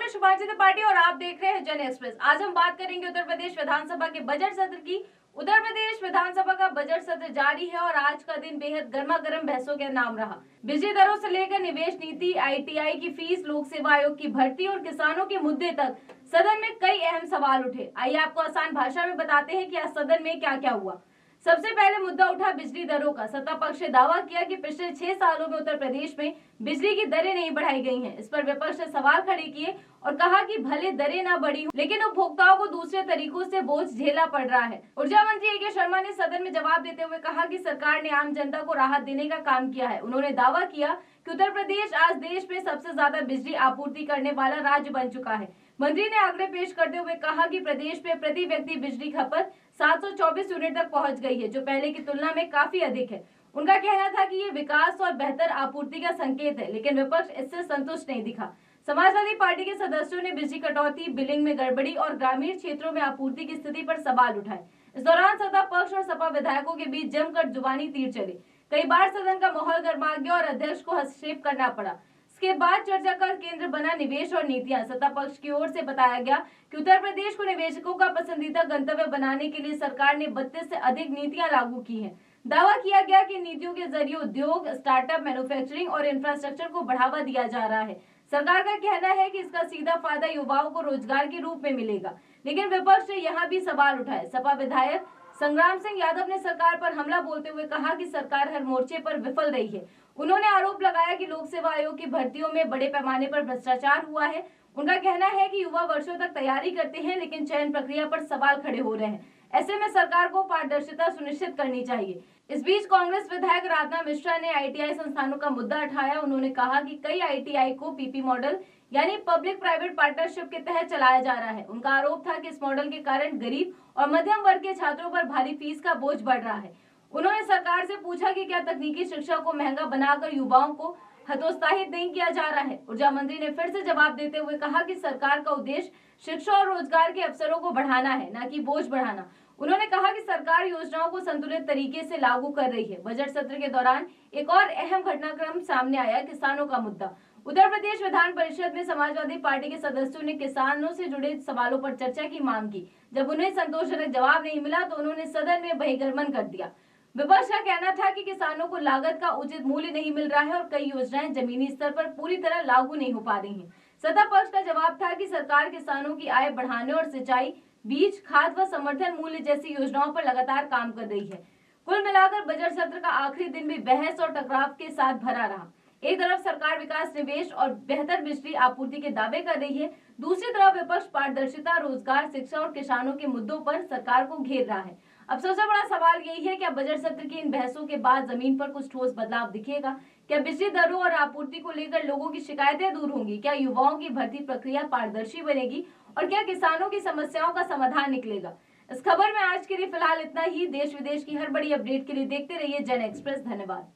मैं शुभांशी त्रिपाठी और आप देख रहे हैं जन एक्सप्रेस। आज हम बात करेंगे उत्तर प्रदेश विधानसभा के बजट सत्र की। उत्तर प्रदेश विधानसभा का बजट सत्र जारी है और आज का दिन बेहद गर्मा गर्म बहसों के नाम रहा। बिजली दरों से लेकर निवेश नीति, ITI की फीस, लोक सेवा आयोग की भर्ती और किसानों के मुद्दे तक सदन में कई अहम सवाल उठे। आइए आपको आसान भाषा में बताते हैं कि आज सदन में क्या क्या हुआ। सबसे पहले मुद्दा उठा बिजली दरों का। सत्ता पक्ष ने दावा किया कि पिछले 6 सालों में उत्तर प्रदेश में बिजली की दरें नहीं बढ़ाई गई हैं। इस पर विपक्ष ने सवाल खड़े किए और कहा कि भले दरें ना बढ़ी हो, लेकिन उपभोक्ताओं को दूसरे तरीकों से बोझ झेलना पड़ रहा है। ऊर्जा मंत्री A.K. शर्मा ने सदन में जवाब देते हुए कहा कि सरकार ने आम जनता को राहत देने का काम किया है। उन्होंने दावा किया कि उत्तर प्रदेश आज देश में सबसे ज्यादा बिजली आपूर्ति करने वाला राज्य बन चुका है। मंत्री ने आंकड़े पेश करते हुए कहा कि प्रदेश में प्रति व्यक्ति बिजली खपत 724 यूनिट तक पहुंच गई है, जो पहले की तुलना में काफी अधिक है। उनका कहना था कि ये विकास और बेहतर आपूर्ति का संकेत है, लेकिन विपक्ष इससे संतुष्ट नहीं दिखा। समाजवादी पार्टी के सदस्यों ने बिजली कटौती, बिलिंग में गड़बड़ी और ग्रामीण क्षेत्रों में आपूर्ति की स्थिति पर सवाल उठाए। इस दौरान सत्ता पक्ष और सपा विधायकों के बीच जमकर जुबानी तीर चले। कई बार सदन का माहौल गर्मा गया और अध्यक्ष को हस्तक्षेप करना पड़ा। इसके बाद चर्चा का केंद्र बना निवेश और नीतियां। सत्ता पक्ष की ओर से बताया गया कि उत्तर प्रदेश को निवेशकों का पसंदीदा गंतव्य बनाने के लिए सरकार ने 32 से अधिक नीतियां लागू की हैं। दावा किया गया कि नीतियों के जरिए उद्योग, स्टार्टअप, मैन्युफैक्चरिंग और इंफ्रास्ट्रक्चर को बढ़ावा दिया जा रहा है। सरकार का कहना है कि इसका सीधा फायदा युवाओं को रोजगार के रूप में मिलेगा, लेकिन विपक्ष ने यहाँ भी सवाल उठाए। सपा विधायक संग्राम सिंह यादव ने सरकार पर हमला बोलते हुए कहा कि सरकार हर मोर्चे पर विफल रही है। उन्होंने आरोप लगाया कि लोक सेवा आयोग की भर्तियों में बड़े पैमाने पर भ्रष्टाचार हुआ है। उनका कहना है कि युवा वर्षों तक तैयारी करते हैं, लेकिन चयन प्रक्रिया पर सवाल खड़े हो रहे हैं। ऐसे में सरकार को पारदर्शिता सुनिश्चित करनी चाहिए। इस बीच कांग्रेस विधायक राधना मिश्रा ने ITI संस्थानों का मुद्दा उठाया। उन्होंने कहा कि कई ITI को PP मॉडल यानी पब्लिक प्राइवेट पार्टनरशिप के तहत चलाया जा रहा है। उनका आरोप था कि इस मॉडल के कारण गरीब और मध्यम वर्ग के छात्रों पर भारी फीस का बोझ बढ़ रहा है। उन्होंने सरकार से पूछा कि क्या तकनीकी शिक्षा को महंगा बनाकर युवाओं को हतोत्साहित नहीं किया जा रहा है। ऊर्जा मंत्री ने फिर से जवाब देते हुए कहा कि सरकार का उद्देश्य शिक्षा और रोजगार के अवसरों को बढ़ाना है, न कि बोझ बढ़ाना। उन्होंने कहा कि सरकार योजनाओं को संतुलित तरीके से लागू कर रही है। बजट सत्र के दौरान एक और अहम घटनाक्रम सामने आया, किसानों का मुद्दा। उत्तर प्रदेश विधान परिषद में समाजवादी पार्टी के सदस्यों ने किसानों से जुड़े सवालों पर चर्चा की मांग की। जब उन्हें संतोषजनक जवाब नहीं मिला तो उन्होंने सदन में बहिर्गमन कर दिया। विपक्ष का कहना था कि किसानों को लागत का उचित मूल्य नहीं मिल रहा है और कई योजनाएं जमीनी स्तर पर पूरी तरह लागू नहीं हो पा रही हैं। सत्ता पक्ष का जवाब था कि सरकार किसानों की आय बढ़ाने और सिंचाई, बीज, खाद व समर्थन मूल्य जैसी योजनाओं पर लगातार काम कर रही है। कुल मिलाकर बजट सत्र का आखिरी दिन भी बहस और टकराव के साथ भरा रहा। एक तरफ सरकार विकास, निवेश और बेहतर बिजली आपूर्ति के दावे कर रही है, दूसरी तरफ विपक्ष पारदर्शिता, रोजगार, शिक्षा और किसानों के मुद्दों पर सरकार को घेर रहा है। अब सबसे बड़ा सवाल यही है, क्या बजट सत्र की इन बहसों के बाद जमीन पर कुछ ठोस बदलाव दिखेगा? क्या बिजली दरों और आपूर्ति को लेकर लोगों की शिकायतें दूर होंगी? क्या युवाओं की भर्ती प्रक्रिया पारदर्शी बनेगी और क्या किसानों की समस्याओं का समाधान निकलेगा? इस खबर में आज के लिए फिलहाल इतना ही। देश विदेश की हर बड़ी अपडेट के लिए देखते रहिए जन एक्सप्रेस। धन्यवाद।